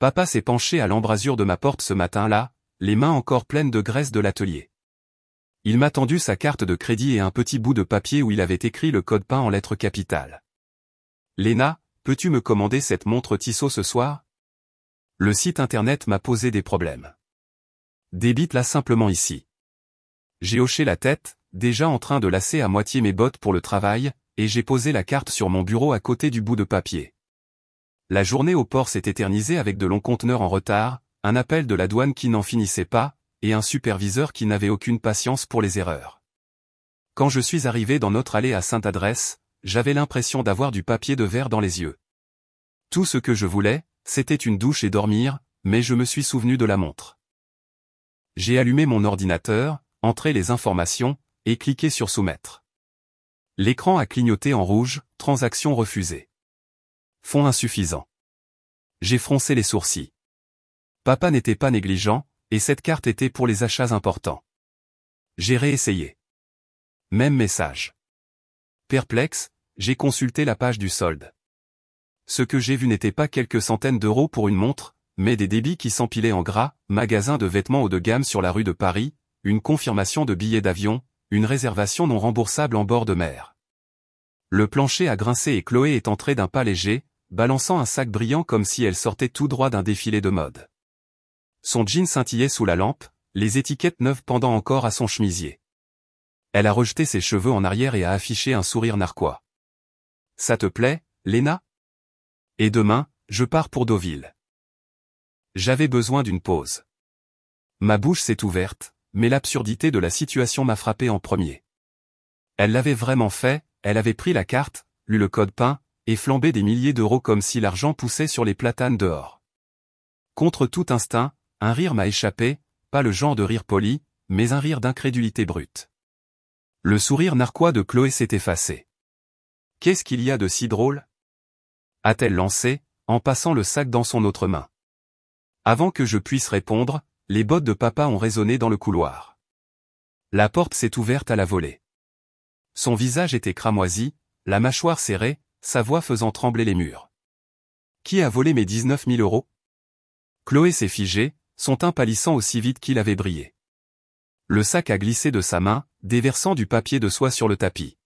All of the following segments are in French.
Papa s'est penché à l'embrasure de ma porte ce matin-là, les mains encore pleines de graisse de l'atelier. Il m'a tendu sa carte de crédit et un petit bout de papier où il avait écrit le code peint en lettres capitales. Léna, peux-tu me commander cette montre Tissot ce soir? Le site internet m'a posé des problèmes. Débite-la simplement ici. J'ai hoché la tête, déjà en train de lasser à moitié mes bottes pour le travail, et j'ai posé la carte sur mon bureau à côté du bout de papier. La journée au port s'est éternisée avec de longs conteneurs en retard, un appel de la douane qui n'en finissait pas, et un superviseur qui n'avait aucune patience pour les erreurs. Quand je suis arrivé dans notre allée à Sainte-Adresse, j'avais l'impression d'avoir du papier de verre dans les yeux. Tout ce que je voulais, c'était une douche et dormir, mais je me suis souvenu de la montre. J'ai allumé mon ordinateur, entré les informations, et cliqué sur soumettre. L'écran a clignoté en rouge, transaction refusée. Fonds insuffisant. J'ai froncé les sourcils. Papa n'était pas négligent, et cette carte était pour les achats importants. J'ai réessayé. Même message. Perplexe, j'ai consulté la page du solde. Ce que j'ai vu n'était pas quelques centaines d'euros pour une montre, mais des débits qui s'empilaient en gras, magasin de vêtements haut de gamme sur la rue de Paris, une confirmation de billets d'avion, une réservation non remboursable en bord de mer. Le plancher a grincé et Chloé est entrée d'un pas léger, balançant un sac brillant comme si elle sortait tout droit d'un défilé de mode. Son jean scintillait sous la lampe, les étiquettes neuves pendant encore à son chemisier. Elle a rejeté ses cheveux en arrière et a affiché un sourire narquois. « Ça te plaît, Léna ? Et demain, je pars pour Deauville. » J'avais besoin d'une pause. Ma bouche s'est ouverte, mais l'absurdité de la situation m'a frappé en premier. Elle l'avait vraiment fait, elle avait pris la carte, lu le code peint, et flambé des milliers d'euros comme si l'argent poussait sur les platanes dehors. Contre tout instinct, un rire m'a échappé, pas le genre de rire poli, mais un rire d'incrédulité brute. Le sourire narquois de Chloé s'est effacé. « Qu'est-ce qu'il y a de si drôle ?» a-t-elle lancé, en passant le sac dans son autre main. Avant que je puisse répondre, les bottes de papa ont résonné dans le couloir. La porte s'est ouverte à la volée. Son visage était cramoisi, la mâchoire serrée, sa voix faisant trembler les murs. « Qui a volé mes 19 000 euros ?» Chloé s'est figée, son teint pâlissant aussi vite qu'il avait brillé. Le sac a glissé de sa main, déversant du papier de soie sur le tapis.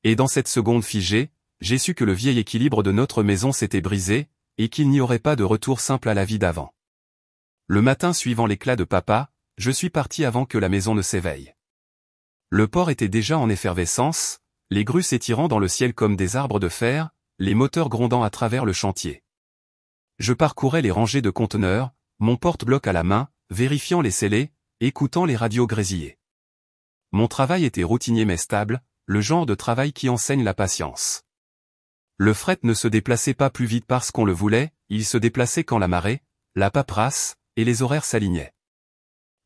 Et dans cette seconde figée, j'ai su que le vieil équilibre de notre maison s'était brisé, et qu'il n'y aurait pas de retour simple à la vie d'avant. Le matin suivant l'éclat de papa, je suis parti avant que la maison ne s'éveille. Le port était déjà en effervescence, les grues s'étirant dans le ciel comme des arbres de fer, les moteurs grondant à travers le chantier. Je parcourais les rangées de conteneurs, mon porte-bloc à la main, vérifiant les scellés, écoutant les radios grésiller. Mon travail était routinier mais stable, le genre de travail qui enseigne la patience. Le fret ne se déplaçait pas plus vite parce qu'on le voulait, il se déplaçait quand la marée, la paperasse, et les horaires s'alignaient.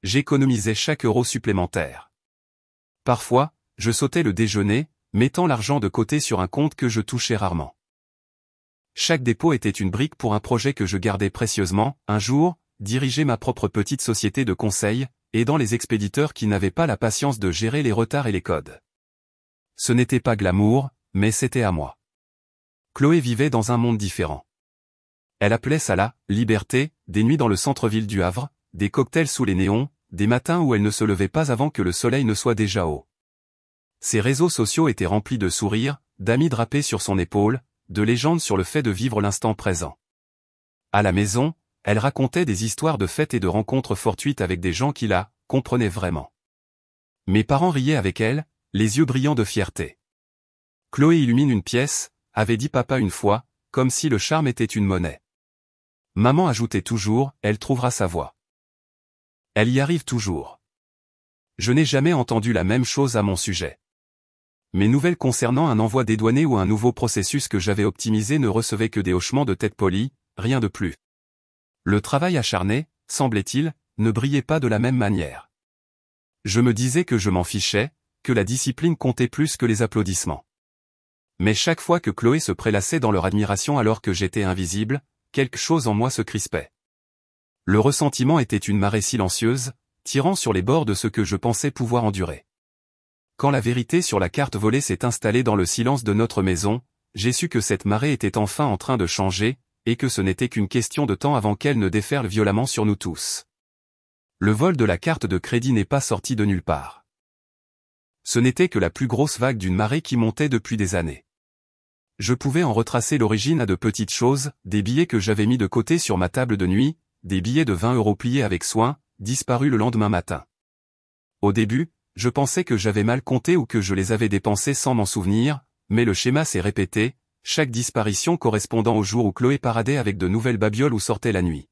J'économisais chaque euro supplémentaire. Parfois, je sautais le déjeuner, mettant l'argent de côté sur un compte que je touchais rarement. Chaque dépôt était une brique pour un projet que je gardais précieusement, un jour, diriger ma propre petite société de conseil, aidant les expéditeurs qui n'avaient pas la patience de gérer les retards et les codes. Ce n'était pas glamour, mais c'était à moi. Chloé vivait dans un monde différent. Elle appelait ça la liberté, des nuits dans le centre-ville du Havre, des cocktails sous les néons, des matins où elle ne se levait pas avant que le soleil ne soit déjà haut. Ses réseaux sociaux étaient remplis de sourires, d'amis drapés sur son épaule, de légendes sur le fait de vivre l'instant présent. À la maison, elle racontait des histoires de fêtes et de rencontres fortuites avec des gens qui la comprenaient vraiment. Mes parents riaient avec elle, les yeux brillants de fierté. Chloé illumine une pièce, avait dit papa une fois, comme si le charme était une monnaie. Maman ajoutait toujours, elle trouvera sa voie. Elle y arrive toujours. Je n'ai jamais entendu la même chose à mon sujet. Mes nouvelles concernant un envoi dédouané ou un nouveau processus que j'avais optimisé ne recevaient que des hochements de tête polis, rien de plus. Le travail acharné, semblait-il, ne brillait pas de la même manière. Je me disais que je m'en fichais, que la discipline comptait plus que les applaudissements. Mais chaque fois que Chloé se prélassait dans leur admiration alors que j'étais invisible, quelque chose en moi se crispait. Le ressentiment était une marée silencieuse, tirant sur les bords de ce que je pensais pouvoir endurer. Quand la vérité sur la carte volée s'est installée dans le silence de notre maison, j'ai su que cette marée était enfin en train de changer, et que ce n'était qu'une question de temps avant qu'elle ne déferle violemment sur nous tous. Le vol de la carte de crédit n'est pas sorti de nulle part. Ce n'était que la plus grosse vague d'une marée qui montait depuis des années. Je pouvais en retracer l'origine à de petites choses, des billets que j'avais mis de côté sur ma table de nuit, des billets de 20 € pliés avec soin, disparus le lendemain matin. Au début, je pensais que j'avais mal compté ou que je les avais dépensés sans m'en souvenir, mais le schéma s'est répété, chaque disparition correspondant au jour où Chloé paradait avec de nouvelles babioles ou sortait la nuit.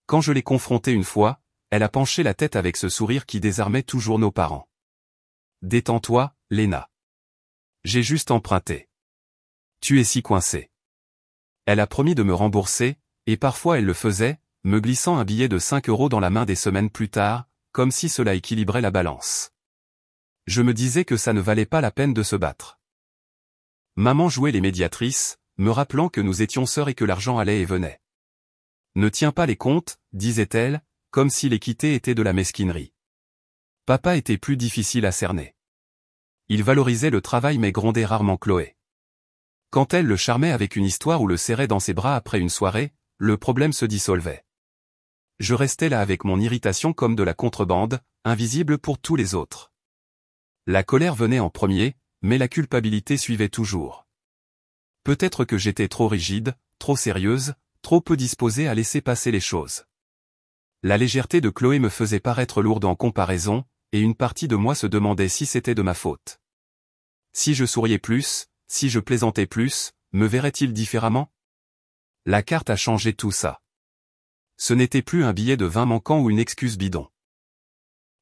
Quand je l'ai confrontée une fois, elle a penché la tête avec ce sourire qui désarmait toujours nos parents. « Détends-toi, Léna. J'ai juste emprunté. Tu es si coincée. » Elle a promis de me rembourser, et parfois elle le faisait, me glissant un billet de 5 € dans la main des semaines plus tard, comme si cela équilibrait la balance. Je me disais que ça ne valait pas la peine de se battre. Maman jouait les médiatrices, me rappelant que nous étions sœurs et que l'argent allait et venait. « Ne tiens pas les comptes, disait-elle, comme si l'équité était de la mesquinerie. Papa était plus difficile à cerner. Il valorisait le travail mais grondait rarement Chloé. Quand elle le charmait avec une histoire ou le serrait dans ses bras après une soirée, le problème se dissolvait. Je restais là avec mon irritation comme de la contrebande, invisible pour tous les autres. La colère venait en premier, mais la culpabilité suivait toujours. Peut-être que j'étais trop rigide, trop sérieuse, trop peu disposée à laisser passer les choses. La légèreté de Chloé me faisait paraître lourde en comparaison, et une partie de moi se demandait si c'était de ma faute. Si je souriais plus, si je plaisantais plus, me verrait-il différemment? La carte a changé tout ça. Ce n'était plus un billet de 20 manquant ou une excuse bidon.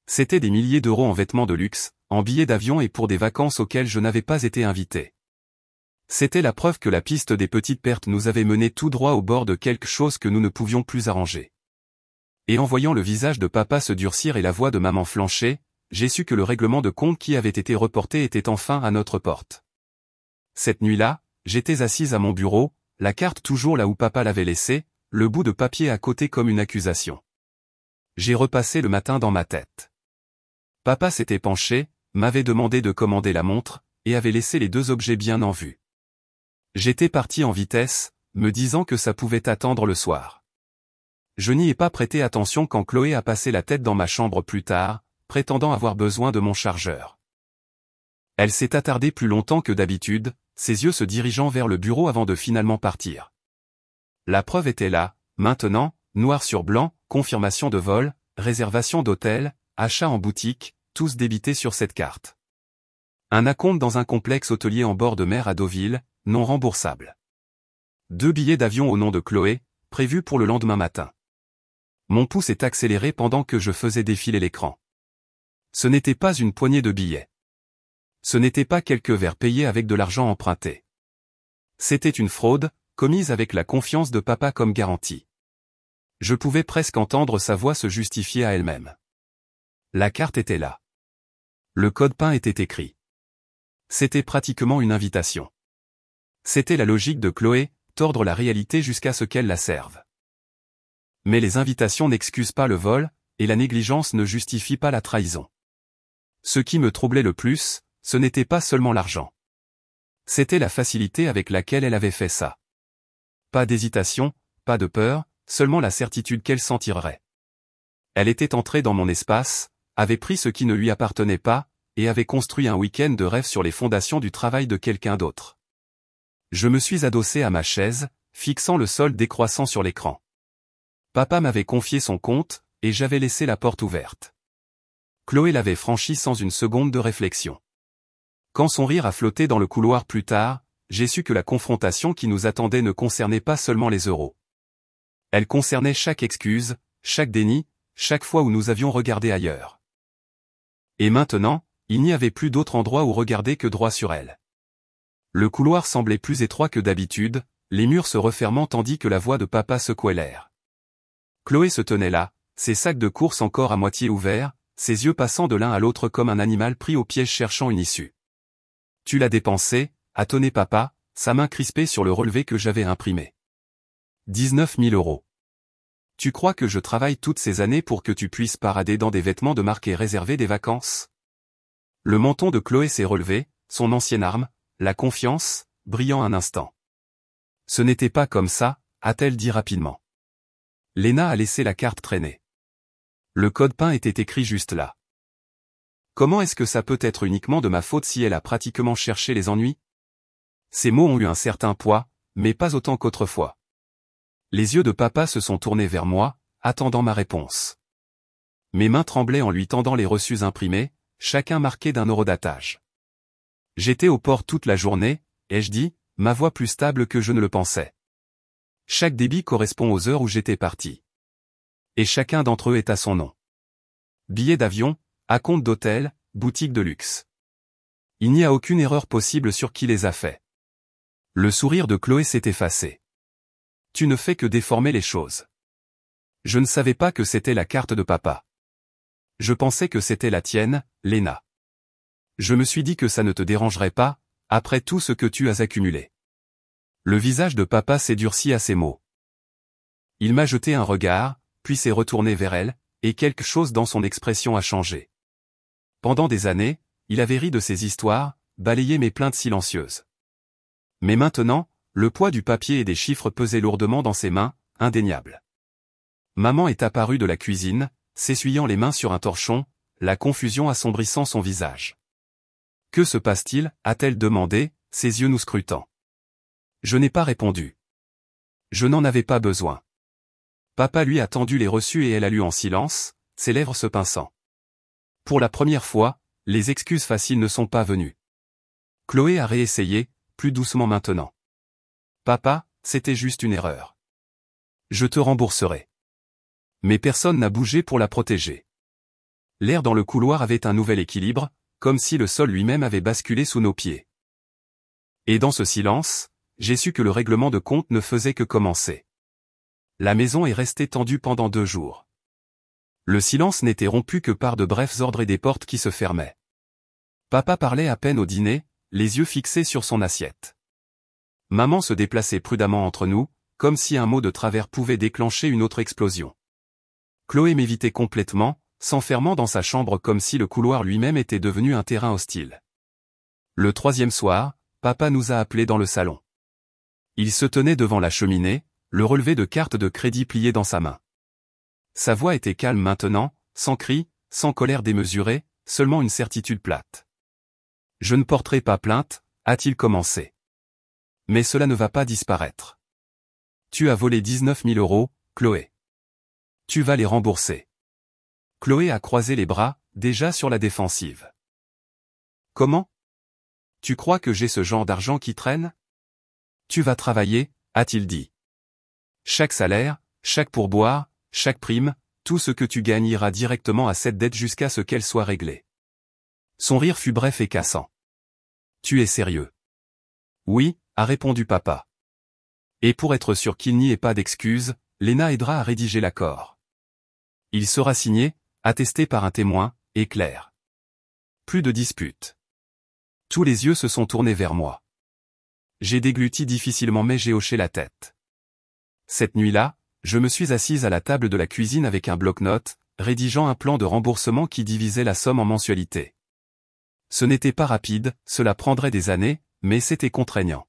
C'était des milliers d'euros en vêtements de luxe, en billets d'avion et pour des vacances auxquelles je n'avais pas été invité. C'était la preuve que la piste des petites pertes nous avait menés tout droit au bord de quelque chose que nous ne pouvions plus arranger. Et en voyant le visage de papa se durcir et la voix de maman flancher, j'ai su que le règlement de compte qui avait été reporté était enfin à notre porte. Cette nuit-là, j'étais assise à mon bureau, la carte toujours là où papa l'avait laissée, le bout de papier à côté comme une accusation. J'ai repassé le matin dans ma tête. Papa s'était penché, m'avait demandé de commander la montre, et avait laissé les 2 objets bien en vue. J'étais parti en vitesse, me disant que ça pouvait attendre le soir. Je n'y ai pas prêté attention quand Chloé a passé la tête dans ma chambre plus tard, prétendant avoir besoin de mon chargeur. Elle s'est attardée plus longtemps que d'habitude, ses yeux se dirigeant vers le bureau avant de finalement partir. La preuve était là, maintenant, noir sur blanc, confirmation de vol, réservation d'hôtel, achat en boutique, tous débités sur cette carte. Un acompte dans un complexe hôtelier en bord de mer à Deauville, non remboursable. 2 billets d'avion au nom de Chloé, prévus pour le lendemain matin. Mon pouce est accéléré pendant que je faisais défiler l'écran. Ce n'était pas une poignée de billets. Ce n'était pas quelques verres payés avec de l'argent emprunté. C'était une fraude, commise avec la confiance de papa comme garantie. Je pouvais presque entendre sa voix se justifier à elle-même. La carte était là. Le code PIN était écrit. C'était pratiquement une invitation. C'était la logique de Chloé, tordre la réalité jusqu'à ce qu'elle la serve. Mais les invitations n'excusent pas le vol, et la négligence ne justifie pas la trahison. Ce qui me troublait le plus, ce n'était pas seulement l'argent. C'était la facilité avec laquelle elle avait fait ça. Pas d'hésitation, pas de peur, seulement la certitude qu'elle s'en tirerait. Elle était entrée dans mon espace, avait pris ce qui ne lui appartenait pas, et avait construit un week-end de rêve sur les fondations du travail de quelqu'un d'autre. Je me suis adossé à ma chaise, fixant le sol décroissant sur l'écran. Papa m'avait confié son compte, et j'avais laissé la porte ouverte. Chloé l'avait franchi sans une seconde de réflexion. Quand son rire a flotté dans le couloir plus tard, j'ai su que la confrontation qui nous attendait ne concernait pas seulement les euros. Elle concernait chaque excuse, chaque déni, chaque fois où nous avions regardé ailleurs. Et maintenant, il n'y avait plus d'autre endroit où regarder que droit sur elle. Le couloir semblait plus étroit que d'habitude, les murs se refermant tandis que la voix de papa secouait l'air. Chloé se tenait là, ses sacs de course encore à moitié ouverts, ses yeux passant de l'un à l'autre comme un animal pris au piège cherchant une issue. « Tu l'as dépensé » a tonné papa, sa main crispée sur le relevé que j'avais imprimé. 19 000 €. Tu crois que je travaille toutes ces années pour que tu puisses parader dans des vêtements de marque et réserver des vacances? Le menton de Chloé s'est relevé, son ancienne arme, la confiance, brillant un instant. Ce n'était pas comme ça, a-t-elle dit rapidement. Léna a laissé la carte traîner. Le code PIN était écrit juste là. Comment est-ce que ça peut être uniquement de ma faute si elle a pratiquement cherché les ennuis? Ces mots ont eu un certain poids, mais pas autant qu'autrefois. Les yeux de papa se sont tournés vers moi, attendant ma réponse. Mes mains tremblaient en lui tendant les reçus imprimés, chacun marqué d'un horodatage. J'étais au port toute la journée, ai-je dit, ma voix plus stable que je ne le pensais. Chaque débit correspond aux heures où j'étais parti. Et chacun d'entre eux est à son nom. Billets d'avion, acompte d'hôtel, boutique de luxe. Il n'y a aucune erreur possible sur qui les a faits. Le sourire de Chloé s'est effacé. Tu ne fais que déformer les choses. Je ne savais pas que c'était la carte de papa. Je pensais que c'était la tienne, Léna. Je me suis dit que ça ne te dérangerait pas, après tout ce que tu as accumulé. Le visage de papa s'est durci à ces mots. Il m'a jeté un regard, puis s'est retourné vers elle, et quelque chose dans son expression a changé. Pendant des années, il avait ri de ses histoires, balayé mes plaintes silencieuses. Mais maintenant, le poids du papier et des chiffres pesait lourdement dans ses mains, indéniable. Maman est apparue de la cuisine, s'essuyant les mains sur un torchon, la confusion assombrissant son visage. Que se passe-t-il, a-t-elle demandé, ses yeux nous scrutant. Je n'ai pas répondu. Je n'en avais pas besoin. Papa lui a tendu les reçus et elle a lu en silence, ses lèvres se pinçant. Pour la première fois, les excuses faciles ne sont pas venues. Chloé a réessayé, plus doucement maintenant. Papa, c'était juste une erreur. Je te rembourserai. Mais personne n'a bougé pour la protéger. L'air dans le couloir avait un nouvel équilibre, comme si le sol lui-même avait basculé sous nos pieds. Et dans ce silence, j'ai su que le règlement de compte ne faisait que commencer. La maison est restée tendue pendant 2 jours. Le silence n'était rompu que par de brefs ordres et des portes qui se fermaient. Papa parlait à peine au dîner, les yeux fixés sur son assiette. Maman se déplaçait prudemment entre nous, comme si un mot de travers pouvait déclencher une autre explosion. Chloé m'évitait complètement, s'enfermant dans sa chambre comme si le couloir lui-même était devenu un terrain hostile. Le 3e soir, papa nous a appelés dans le salon. Il se tenait devant la cheminée, le relevé de carte de crédit plié dans sa main. Sa voix était calme maintenant, sans cri, sans colère démesurée, seulement une certitude plate. Je ne porterai pas plainte, a-t-il commencé. Mais cela ne va pas disparaître. Tu as volé 19 000 €, Chloé. Tu vas les rembourser. Chloé a croisé les bras, déjà sur la défensive. Comment? Tu crois que j'ai ce genre d'argent qui traîne? Tu vas travailler, a-t-il dit. Chaque salaire, chaque pourboire, chaque prime, tout ce que tu gagnes ira directement à cette dette jusqu'à ce qu'elle soit réglée. Son rire fut bref et cassant. Tu es sérieux? Oui, a répondu papa. Et pour être sûr qu'il n'y ait pas d'excuse, Léna aidera à rédiger l'accord. Il sera signé, attesté par un témoin, et clair. Plus de dispute. Tous les yeux se sont tournés vers moi. J'ai dégluti difficilement mais j'ai hoché la tête. Cette nuit-là, je me suis assise à la table de la cuisine avec un bloc-notes, rédigeant un plan de remboursement qui divisait la somme en mensualités. Ce n'était pas rapide, cela prendrait des années, mais c'était contraignant.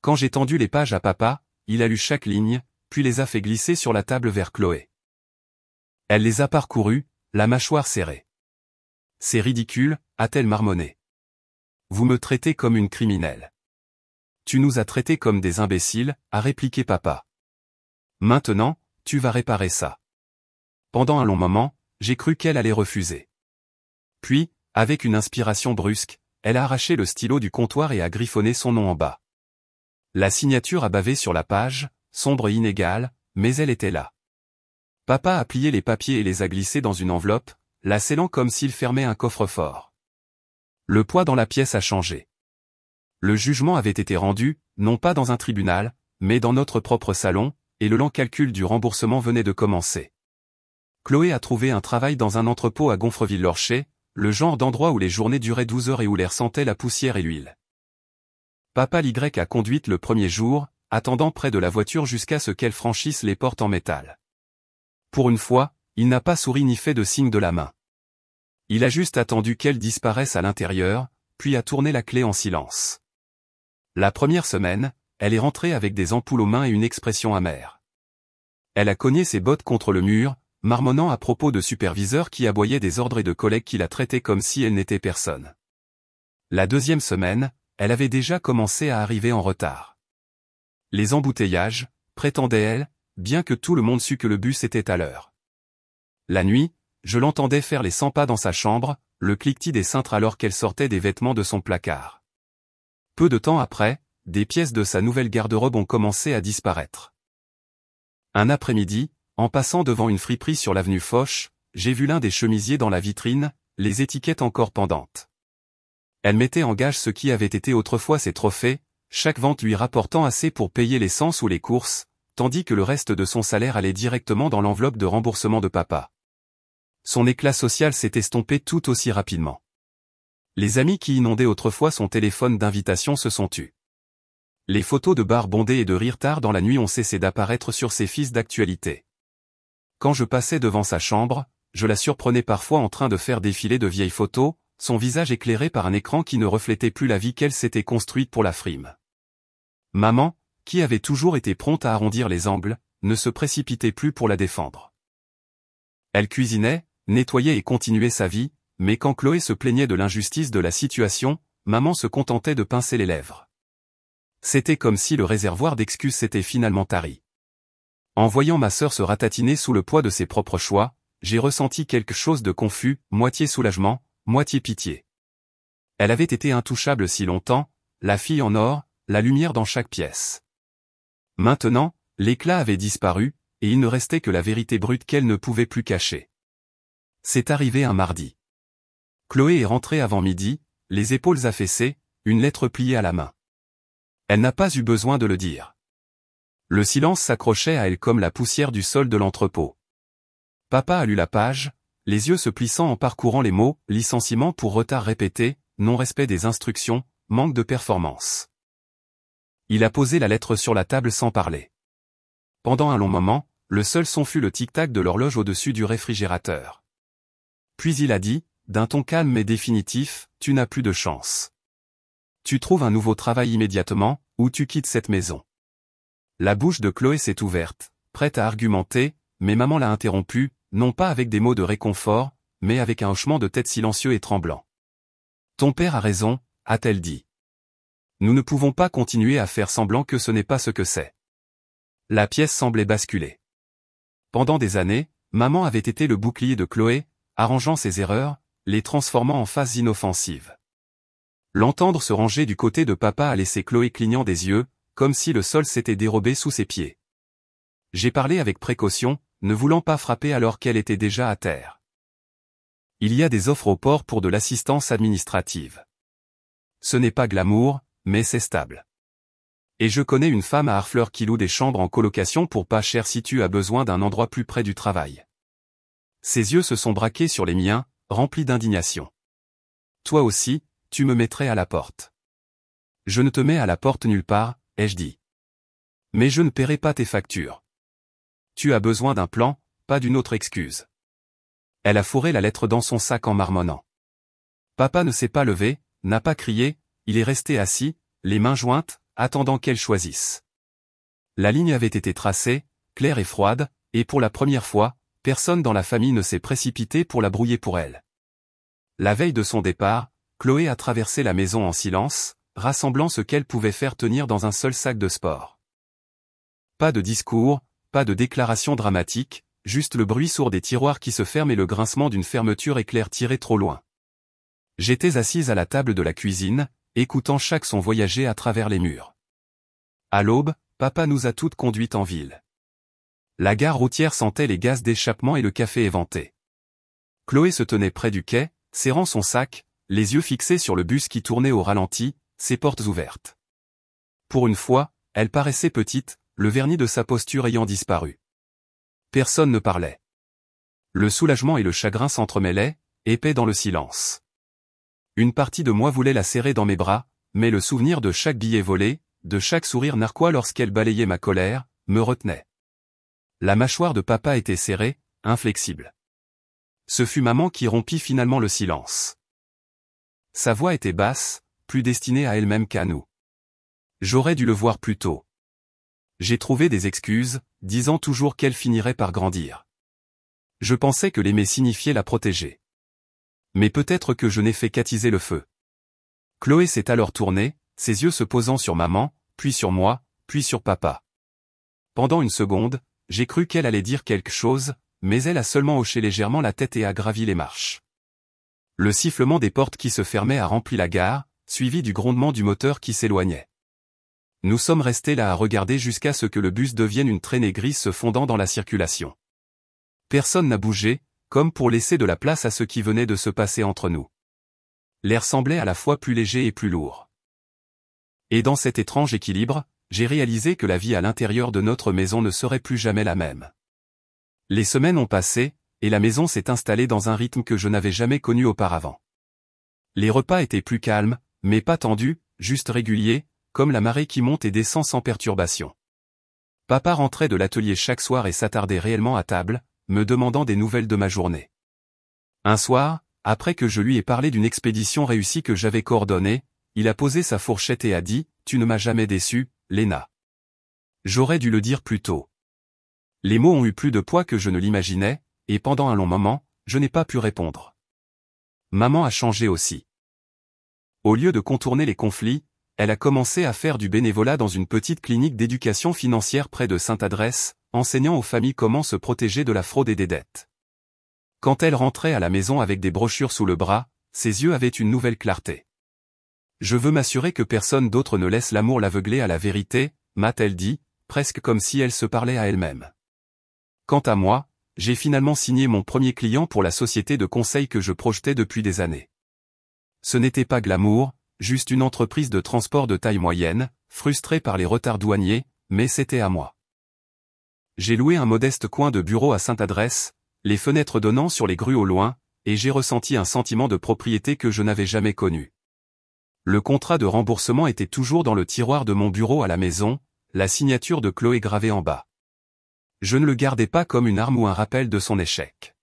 Quand j'ai tendu les pages à papa, il a lu chaque ligne, puis les a fait glisser sur la table vers Chloé. Elle les a parcourus, la mâchoire serrée. C'est ridicule, a-t-elle marmonné. Vous me traitez comme une criminelle. Tu nous as traités comme des imbéciles, a répliqué papa. Maintenant, tu vas réparer ça. Pendant un long moment, j'ai cru qu'elle allait refuser. Puis, avec une inspiration brusque, elle a arraché le stylo du comptoir et a griffonné son nom en bas. La signature a bavé sur la page, sombre et inégale, mais elle était là. Papa a plié les papiers et les a glissés dans une enveloppe, la scellant comme s'il fermait un coffre-fort. Le poids dans la pièce a changé. Le jugement avait été rendu, non pas dans un tribunal, mais dans notre propre salon, et le lent calcul du remboursement venait de commencer. Chloé a trouvé un travail dans un entrepôt à Gonfreville-Lorcher, le genre d'endroit où les journées duraient 12 heures et où l'air sentait la poussière et l'huile. Papa l'Y a conduite le premier jour, attendant près de la voiture jusqu'à ce qu'elle franchisse les portes en métal. Pour une fois, il n'a pas souri ni fait de signe de la main. Il a juste attendu qu'elle disparaisse à l'intérieur, puis a tourné la clé en silence. La première semaine, elle est rentrée avec des ampoules aux mains et une expression amère. Elle a cogné ses bottes contre le mur, marmonnant à propos de superviseurs qui aboyaient des ordres et de collègues qui la traitaient comme si elle n'était personne. La deuxième semaine, elle avait déjà commencé à arriver en retard. Les embouteillages, prétendait-elle, bien que tout le monde sût que le bus était à l'heure. La nuit, je l'entendais faire les 100 pas dans sa chambre, le cliquetis des cintres alors qu'elle sortait des vêtements de son placard. Peu de temps après, des pièces de sa nouvelle garde-robe ont commencé à disparaître. Un après-midi, en passant devant une friperie sur l'avenue Foch, j'ai vu l'un des chemisiers dans la vitrine, les étiquettes encore pendantes. Elle mettait en gage ce qui avait été autrefois ses trophées, chaque vente lui rapportant assez pour payer l'essence ou les courses, tandis que le reste de son salaire allait directement dans l'enveloppe de remboursement de papa. Son éclat social s'est estompé tout aussi rapidement. Les amis qui inondaient autrefois son téléphone d'invitation se sont tus. Les photos de bars bondés et de rires tard dans la nuit ont cessé d'apparaître sur ses fils d'actualité. Quand je passais devant sa chambre, je la surprenais parfois en train de faire défiler de vieilles photos, son visage éclairé par un écran qui ne reflétait plus la vie qu'elle s'était construite pour la frime. Maman, qui avait toujours été prompte à arrondir les angles, ne se précipitait plus pour la défendre. Elle cuisinait, nettoyait et continuait sa vie, mais quand Chloé se plaignait de l'injustice de la situation, maman se contentait de pincer les lèvres. C'était comme si le réservoir d'excuses s'était finalement tari. En voyant ma sœur se ratatiner sous le poids de ses propres choix, j'ai ressenti quelque chose de confus, moitié soulagement, moitié pitié. Elle avait été intouchable si longtemps, la fille en or, la lumière dans chaque pièce. Maintenant, l'éclat avait disparu, et il ne restait que la vérité brute qu'elle ne pouvait plus cacher. C'est arrivé un mardi. Chloé est rentrée avant midi, les épaules affaissées, une lettre pliée à la main. Elle n'a pas eu besoin de le dire. Le silence s'accrochait à elle comme la poussière du sol de l'entrepôt. Papa a lu la page, les yeux se plissant en parcourant les mots, licenciement pour retard répété, non-respect des instructions, manque de performance. Il a posé la lettre sur la table sans parler. Pendant un long moment, le seul son fut le tic-tac de l'horloge au-dessus du réfrigérateur. Puis il a dit, d'un ton calme mais définitif, « Tu n'as plus de chance. Tu trouves un nouveau travail immédiatement, ou tu quittes cette maison. » La bouche de Chloé s'est ouverte, prête à argumenter, mais maman l'a interrompue, non pas avec des mots de réconfort, mais avec un hochement de tête silencieux et tremblant. « Ton père a raison, » a-t-elle dit. Nous ne pouvons pas continuer à faire semblant que ce n'est pas ce que c'est. La pièce semblait basculer. Pendant des années, maman avait été le bouclier de Chloé, arrangeant ses erreurs, les transformant en phases inoffensives. L'entendre se ranger du côté de papa a laissé Chloé clignant des yeux, comme si le sol s'était dérobé sous ses pieds. J'ai parlé avec précaution, ne voulant pas frapper alors qu'elle était déjà à terre. Il y a des offres au port pour de l'assistance administrative. Ce n'est pas glamour, mais c'est stable. Et je connais une femme à Harfleur qui loue des chambres en colocation pour pas cher si tu as besoin d'un endroit plus près du travail. Ses yeux se sont braqués sur les miens, remplis d'indignation. Toi aussi, tu me mettrais à la porte. Je ne te mets à la porte nulle part, ai-je dit. Mais je ne paierai pas tes factures. Tu as besoin d'un plan, pas d'une autre excuse. Elle a fourré la lettre dans son sac en marmonnant. Papa ne s'est pas levé, n'a pas crié, il est resté assis, les mains jointes, attendant qu'elle choisisse. La ligne avait été tracée, claire et froide, et pour la première fois, personne dans la famille ne s'est précipité pour la brouiller pour elle. La veille de son départ, Chloé a traversé la maison en silence, rassemblant ce qu'elle pouvait faire tenir dans un seul sac de sport. Pas de discours, pas de déclaration dramatique, juste le bruit sourd des tiroirs qui se ferment et le grincement d'une fermeture éclair tirée trop loin. J'étais assise à la table de la cuisine, écoutant chaque son voyager à travers les murs. À l'aube, papa nous a toutes conduites en ville. La gare routière sentait les gaz d'échappement et le café éventé. Chloé se tenait près du quai, serrant son sac, les yeux fixés sur le bus qui tournait au ralenti, ses portes ouvertes. Pour une fois, elle paraissait petite, le vernis de sa posture ayant disparu. Personne ne parlait. Le soulagement et le chagrin s'entremêlaient, épais dans le silence. Une partie de moi voulait la serrer dans mes bras, mais le souvenir de chaque billet volé, de chaque sourire narquois lorsqu'elle balayait ma colère, me retenait. La mâchoire de papa était serrée, inflexible. Ce fut maman qui rompit finalement le silence. Sa voix était basse, plus destinée à elle-même qu'à nous. J'aurais dû le voir plus tôt. J'ai trouvé des excuses, disant toujours qu'elle finirait par grandir. Je pensais que l'aimer signifiait la protéger. Mais peut-être que je n'ai fait qu'attiser le feu. Chloé s'est alors tournée, ses yeux se posant sur maman, puis sur moi, puis sur papa. Pendant une seconde, j'ai cru qu'elle allait dire quelque chose, mais elle a seulement hoché légèrement la tête et a gravi les marches. Le sifflement des portes qui se fermaient a rempli la gare, suivi du grondement du moteur qui s'éloignait. Nous sommes restés là à regarder jusqu'à ce que le bus devienne une traînée grise se fondant dans la circulation. Personne n'a bougé, comme pour laisser de la place à ce qui venait de se passer entre nous. L'air semblait à la fois plus léger et plus lourd. Et dans cet étrange équilibre, j'ai réalisé que la vie à l'intérieur de notre maison ne serait plus jamais la même. Les semaines ont passé, et la maison s'est installée dans un rythme que je n'avais jamais connu auparavant. Les repas étaient plus calmes, mais pas tendus, juste réguliers, comme la marée qui monte et descend sans perturbation. Papa rentrait de l'atelier chaque soir et s'attardait réellement à table, me demandant des nouvelles de ma journée. Un soir, après que je lui ai parlé d'une expédition réussie que j'avais coordonnée, il a posé sa fourchette et a dit « Tu ne m'as jamais déçu, Léna. » J'aurais dû le dire plus tôt. Les mots ont eu plus de poids que je ne l'imaginais, et pendant un long moment, je n'ai pas pu répondre. Maman a changé aussi. Au lieu de contourner les conflits, elle a commencé à faire du bénévolat dans une petite clinique d'éducation financière près de Sainte-Adresse, enseignant aux familles comment se protéger de la fraude et des dettes. Quand elle rentrait à la maison avec des brochures sous le bras, ses yeux avaient une nouvelle clarté. « Je veux m'assurer que personne d'autre ne laisse l'amour l'aveugler à la vérité », m'a-t-elle dit, presque comme si elle se parlait à elle-même. Quant à moi, j'ai finalement signé mon premier client pour la société de conseil que je projetais depuis des années. Ce n'était pas glamour, juste une entreprise de transport de taille moyenne, frustrée par les retards douaniers, mais c'était à moi. J'ai loué un modeste coin de bureau à Sainte-Adresse, les fenêtres donnant sur les grues au loin, et j'ai ressenti un sentiment de propriété que je n'avais jamais connu. Le contrat de remboursement était toujours dans le tiroir de mon bureau à la maison, la signature de Chloé gravée en bas. Je ne le gardais pas comme une arme ou un rappel de son échec.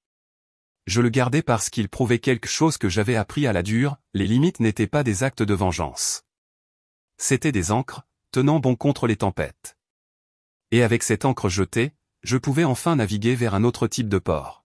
Je le gardais parce qu'il prouvait quelque chose que j'avais appris à la dure, les limites n'étaient pas des actes de vengeance. C'étaient des ancres, tenant bon contre les tempêtes. Et avec cette ancre jetée, je pouvais enfin naviguer vers un autre type de port.